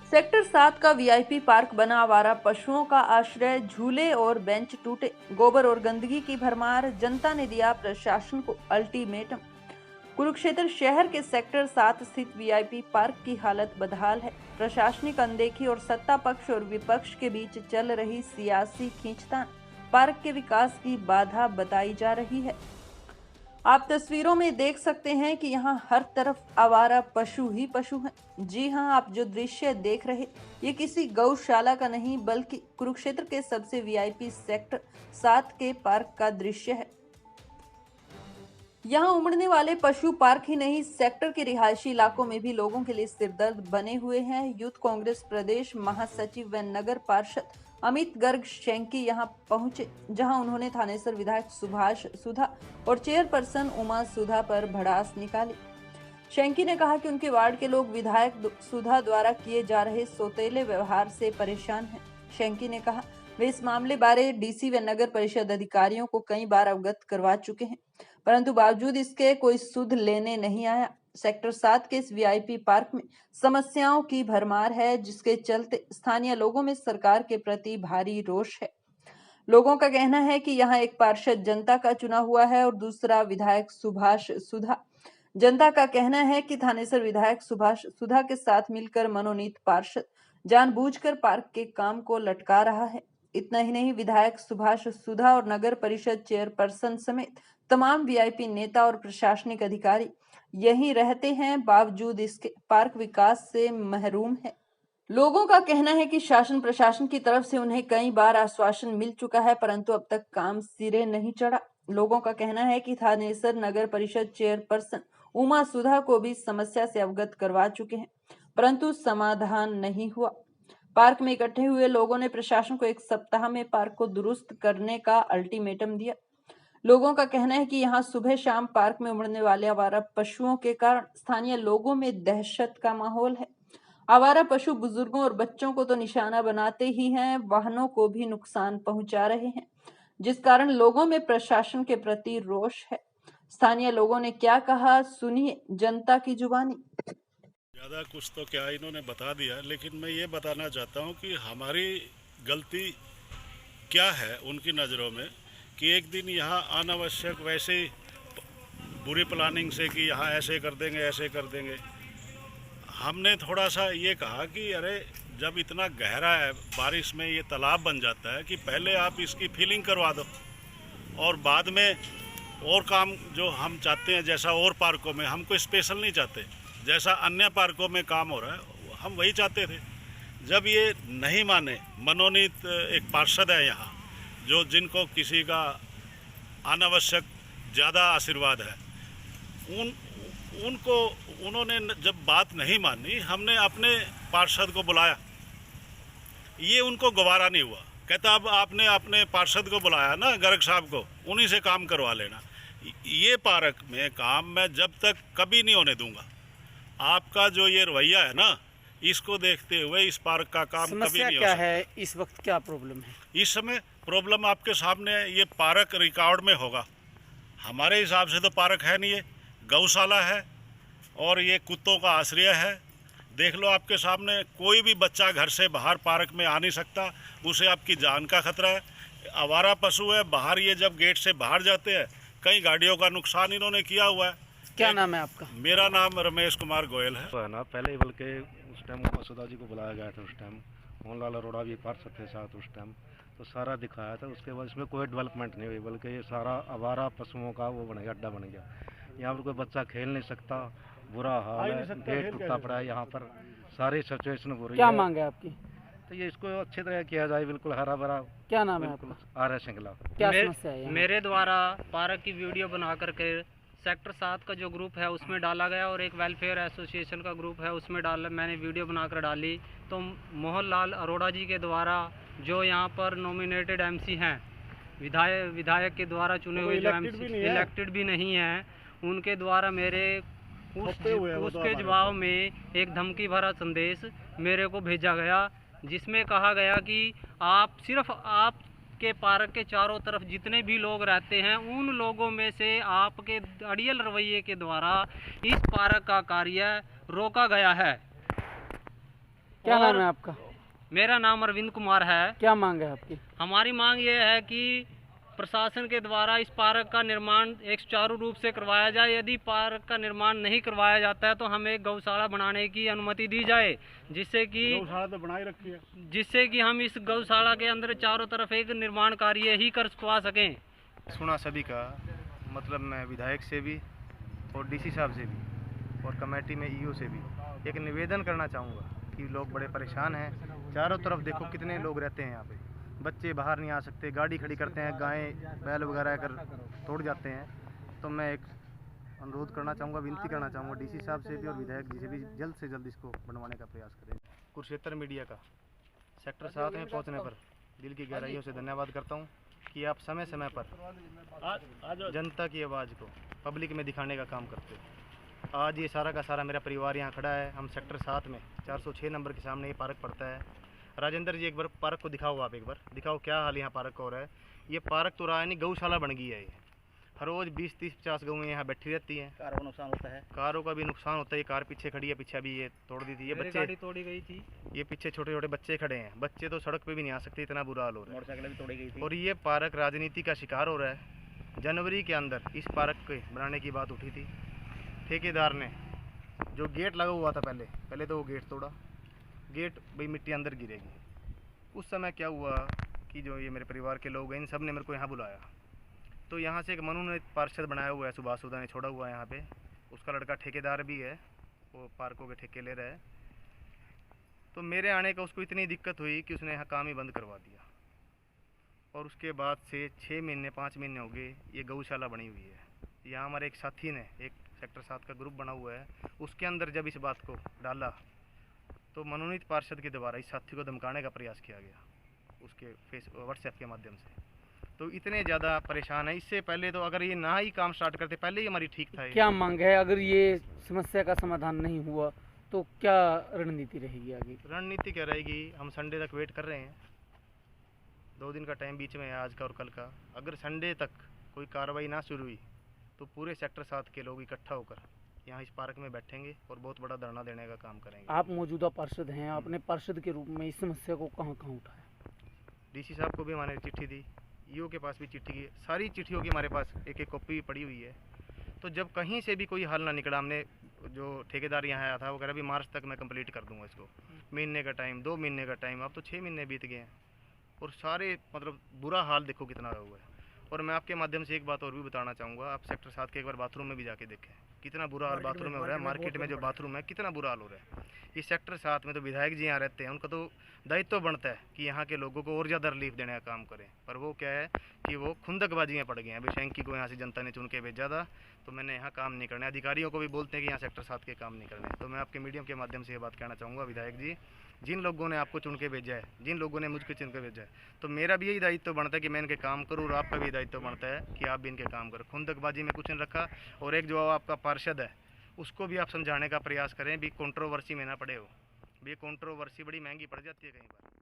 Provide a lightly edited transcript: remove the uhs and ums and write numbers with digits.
Sector 7 का VIP park बना, आवारा पशुओं का आश्रय, झूले और बेंच टूटे, गोबर और गंदगी की भरमार, जनता ने दिया प्रशासन को अल्टीमेटम। कुरुक्षेत्र शहर के सेक्टर 7 स्थित वीआईपी पार्क की हालत बदहाल है। प्रशासनिक अनदेखी और सत्ता पक्ष और विपक्ष के बीच चल रही सियासी खींचतान पार्क के विकास की बाधा बताई जा रही है। आप तस्वीरों में देख सकते हैं कि यहाँ हर तरफ आवारा पशु ही पशु हैं। जी हाँ, आप जो दृश्य देख रहे ये किसी गौशाला का नहीं बल्कि कुरुक्षेत्र के सबसे वीआईपी सेक्टर 7 के पार्क का दृश्य है। यहाँ उमड़ने वाले पशु पार्क ही नहीं, सेक्टर के रिहायशी इलाकों में भी लोगों के लिए सिरदर्द बने हुए हैं। यूथ कांग्रेस प्रदेश महासचिव व नगर पार्षद अमित गर्ग शेंकी यहाँ पहुंचे, जहां उन्होंने थानेसर विधायक सुभाष सुधा और चेयरपर्सन उमा सुधा पर भड़ास निकाली। शेंकी ने कहा कि उनके वार्ड के लोग विधायक सुधा द्वारा किए जा रहे सौतेले व्यवहार से परेशान हैं। शेंकी ने कहा वे इस मामले बारे डीसी व नगर परिषद अधिकारियों को कई बार अवगत करवा चुके हैं, परंतु बावजूद इसके कोई सुध लेने नहीं आया। सेक्टर 7 के इस वीआईपी पार्क में समस्याओं की भरमार है, जिसके चलते स्थानीय लोगों में सरकार के प्रति भारी रोष है। लोगों का कहना है कि यहाँ एक पार्षद जनता का चुना हुआ है और दूसरा विधायक सुभाष सुधा। जनता का कहना है कि थानेसर विधायक सुभाष सुधा के साथ मिलकर मनोनीत पार्षद जानबूझकर पार्क के काम को लटका रहा है। इतना ही नहीं, विधायक सुभाष सुधा और नगर परिषद चेयरपर्सन समेत तमाम वीआईपी नेता और प्रशासनिक अधिकारी यहीं रहते हैं, बावजूद इसके पार्क विकास से महरूम है। लोगों का कहना है कि शासन प्रशासन की तरफ से उन्हें कई बार आश्वासन मिल चुका है, परंतु अब तक काम सिरे नहीं चढ़ा। लोगों का कहना है कि थानेसर नगर परिषद चेयरपर्सन उमा सुधा को भी समस्या से अवगत करवा चुके हैं, परंतु समाधान नहीं हुआ। पार्क में इकट्ठे हुए लोगों ने प्रशासन को 1 सप्ताह में पार्क को दुरुस्त करने का अल्टीमेटम दिया। लोगों का कहना है कि यहाँ सुबह शाम पार्क में उमड़ने वाले आवारा पशुओं के कारण स्थानीय लोगों में दहशत का माहौल है। आवारा पशु बुजुर्गों और बच्चों को तो निशाना बनाते ही हैं, वाहनों को भी नुकसान पहुंचा रहे हैं, जिस कारण लोगों में प्रशासन के प्रति रोष है। स्थानीय लोगों ने क्या कहा, सुनिए जनता की जुबानी। ज़्यादा कुछ तो क्या इन्होंने बता दिया, लेकिन मैं ये बताना चाहता हूँ कि हमारी गलती क्या है उनकी नज़रों में कि एक दिन यहाँ अनावश्यक वैसे बुरी प्लानिंग से कि यहाँ ऐसे कर देंगे ऐसे कर देंगे। हमने थोड़ा सा ये कहा कि अरे जब इतना गहरा है, बारिश में ये तालाब बन जाता है कि पहले आप इसकी फिलिंग करवा दो और बाद में और काम जो हम चाहते हैं, जैसा और पार्कों में, हम कोई स्पेशल नहीं चाहते, जैसा अन्य पार्कों में काम हो रहा है हम वही चाहते थे। जब ये नहीं माने, मनोनीत एक पार्षद है यहाँ जो जिनको किसी का अनावश्यक ज़्यादा आशीर्वाद है, उन्होंने जब बात नहीं मानी, हमने अपने पार्षद को बुलाया। ये उनको गवारा नहीं हुआ। कहता अब आपने अपने पार्षद को बुलाया ना, गर्ग साहब को, उन्हीं से काम करवा लेना। ये पार्क में काम मैं जब तक कभी नहीं होने दूंगा। आपका जो ये रवैया है ना, इसको देखते हुए इस पार्क का काम कभी नहीं हो सकता। समस्या क्या है इस वक्त, क्या प्रॉब्लम है? इस समय प्रॉब्लम आपके सामने है। ये पार्क रिकॉर्ड में होगा, हमारे हिसाब से तो पार्क है नहीं, ये गौशाला है और ये कुत्तों का आश्रय है। देख लो आपके सामने, कोई भी बच्चा घर से बाहर पार्क में आ नहीं सकता, उसे आपकी जान का खतरा है। आवारा पशु है, बाहर ये जब गेट से बाहर जाते हैं कई गाड़ियों का नुकसान इन्होंने किया हुआ है। क्या नाम है आपका? मेरा नाम रमेश कुमार गोयल है। तो है ना, पहले ही बल्कि उस टाइम मसूदा जी को बुलाया गया था, उस टाइम मोहनलाल अरोड़ा भी पार्षद थे साथ, उस टाइम तो सारा दिखाया था। उसके बाद इसमें कोई डेवलपमेंट नहीं हुई, बल्कि ये सारा आवारा पशुओं का वो बन गया, अड्डा बन गया। यहाँ पर कोई बच्चा खेल नहीं सकता, बुरा हाल है, गेट टूटा पड़ा है, यहाँ पर सारी सिचुएशन हो रही है। क्या मांग है आपकी? तो ये इसको अच्छी तरह किया जाए, बिल्कुल हरा भरा। क्या नाम है आपका? आर्य श्रृंखला। क्या समस्या है? मेरे द्वारा पार्क की वीडियो बना करके सेक्टर 7 का जो ग्रुप है उसमें डाला गया और एक वेलफेयर एसोसिएशन का ग्रुप है उसमें मैंने वीडियो बनाकर डाली। तो मोहनलाल अरोड़ा जी के द्वारा, जो यहाँ पर नॉमिनेटेड एमसी हैं, विधायक के द्वारा चुने हुए, जो एमसी इलेक्टेड भी नहीं हैं, उनके द्वारा मेरे उसके जवाब में एक धमकी भरा संदेश मेरे को भेजा गया, जिसमें कहा गया कि आप सिर्फ आपके पार्क के चारों तरफ जितने भी लोग रहते हैं उन लोगों में से आपके अड़ियल रवैये के द्वारा इस पार्क का कार्य रोका गया है। क्या और नाम है आपका? मेरा नाम अरविंद कुमार है। क्या मांग है आपकी? हमारी मांग ये है कि प्रशासन के द्वारा इस पार्क का निर्माण एक सुचारू रूप से करवाया जाए। यदि पार्क का निर्माण नहीं करवाया जाता है तो हमें एक गौशाला बनाने की अनुमति दी जाए, जिससे कि गौशाला तो बनाई रखी है। जिससे कि हम इस गौशाला के अंदर चारों तरफ एक निर्माण कार्य ही करवा सकें। सुना सभी का, मतलब मैं विधायक से भी और डीसी साहब से भी और कमेटी में ईओ से भी एक निवेदन करना चाहूँगा कि लोग बड़े परेशान हैं। चारों तरफ देखो कितने लोग रहते हैं यहाँ पे, बच्चे बाहर नहीं आ सकते, गाड़ी खड़ी करते हैं, गायें बैल वगैरह कर तोड़ जाते हैं। तो मैं एक अनुरोध करना चाहूँगा, विनती करना चाहूँगा डीसी साहब से भी और विधायक जी से भी जल्द से जल्द इसको बनवाने का प्रयास करें। कुरुक्षेत्र मीडिया का सेक्टर 7 में पहुँचने पर दिल की गहराइयों से धन्यवाद करता हूँ कि आप समय समय पर जनता की आवाज़ को पब्लिक में दिखाने का काम करते हो। आज ये सारा का सारा मेरा परिवार यहाँ खड़ा है। हम सेक्टर 7 में 406 नंबर के सामने ये पार्क पड़ता है। राजेंद्र जी एक बार पार्क को दिखाओ, आप एक बार दिखाओ क्या हाल यहाँ पार्क का हो रहा है। ये पार्क तो रहा है नहीं, गौशाला बन गई है ये। हर रोज़ 20-30-50 गौएं यहाँ बैठी रहती हैं। कारों का नुकसान होता है। कारों का भी नुकसान होता है। ये कार पीछे खड़ी है, पीछे भी ये तोड़ दी थी। ये बच्चे गाड़ी तोड़ी गई थी। ये पीछे छोटे छोटे बच्चे खड़े हैं, बच्चे तो सड़क पे भी नहीं आ सकते, इतना बुरा हाल हो रहा है। मोटरसाइकिल भी तोड़ी गई थी। और ये पार्क राजनीति का शिकार हो रहा है। जनवरी के अंदर इस पार्क के बनाने की बात उठी थी। ठेकेदार ने जो गेट लगा हुआ था पहले तो वो गेट तोड़ा। गेट भाई मिट्टी अंदर गिरेगी। उस समय क्या हुआ कि जो ये मेरे परिवार के लोग हैं, इन सब ने मेरे को यहाँ बुलाया। तो यहाँ से एक मनोनीत पार्षद बनाया हुआ है, सुभाष सुधा ने छोड़ा हुआ है यहाँ पे। उसका लड़का ठेकेदार भी है, वो पार्कों के ठेके ले रहा है। तो मेरे आने का उसको इतनी दिक्कत हुई कि उसने यहाँ काम ही बंद करवा दिया। और उसके बाद से 6 महीने 5 महीने हो गए ये गौशाला बनी हुई है। यहाँ हमारे एक साथी ने, एक सेक्टर 7 का ग्रुप बना हुआ है, उसके अंदर जब इस बात को डाला तो मनोनीत पार्षद के द्वारा इस साथी को धमकाने का प्रयास किया गया उसके व्हाट्सएप के माध्यम से। तो इतने ज़्यादा परेशान है। इससे पहले तो अगर ये ना ही काम स्टार्ट करते, पहले ही हमारी ठीक था। क्या मांग है? अगर ये समस्या का समाधान नहीं हुआ तो क्या रणनीति रहेगी आगे? रणनीति क्या रहेगी, हम संडे तक वेट कर रहे हैं। 2 दिन का टाइम बीच में है, आज का और कल का। अगर संडे तक कोई कार्रवाई ना शुरू हुई तो पूरे सेक्टर 7 के लोग इकट्ठा होकर यहाँ इस पार्क में बैठेंगे और बहुत बड़ा धरना देने का काम करेंगे। आप मौजूदा पार्षद हैं, आपने पार्षद के रूप में इस समस्या को कहाँ कहाँ उठाया? डीसी साहब को भी हमारे चिट्ठी दी, ईओ के पास भी चिट्ठी की, सारी चिट्ठियों की हमारे पास एक एक कॉपी पड़ी हुई है। तो जब कहीं से भी कोई हल ना निकला, हमने जो ठेकेदार यहाँ आया था वो कह रहा भी मार्च तक मैं कंप्लीट कर दूंगा इसको। महीने का टाइम, 2 महीने का टाइम, अब तो 6 महीने बीत गए हैं और सारे मतलब बुरा हाल देखो कितना हुआ है। और मैं आपके माध्यम से एक बात और भी बताना चाहूँगा, आप सेक्टर 7 के एक बार बाथरूम में भी जाके देखें कितना बुरा हाल बाथरूम में हो रहा है। मार्केट में जो बाथरूम है कितना बुरा हाल हो रहा है। इस सेक्टर 7 में तो विधायक जी यहाँ रहते हैं, उनका तो दायित्व बनता है कि यहाँ के लोगों को और ज़्यादा रिलीफ देने का काम करें। पर वो क्या है कि वो खुंदकबाजी में पड़ गए हैं। अभी शैंकी को यहाँ से जनता ने चुन के भेजा था, तो मैंने यहाँ काम नहीं करने। अधिकारियों को भी बोलते हैं कि यहाँ सेक्टर 7 के काम नहीं करने। तो मैं आपके मीडियम के माध्यम से ये बात कहना चाहूँगा, विधायक जी, जिन लोगों ने आपको चुन के भेजा है, जिन लोगों ने मुझको चुन के भेजा है, तो मेरा भी यही दायित्व बनता है कि मैं इनके काम करूँ और आपका भी दायित्व बनता है कि आप भी इनके काम करो। खुंदकबाजी में कुछ नहीं रखा। और एक जो आपका पार्षद है उसको भी आप समझाने का प्रयास करें भी कंट्रोवर्सी में ना पड़े हो। ये कंट्रोवर्सी बड़ी महंगी पड़ जाती है कई बार।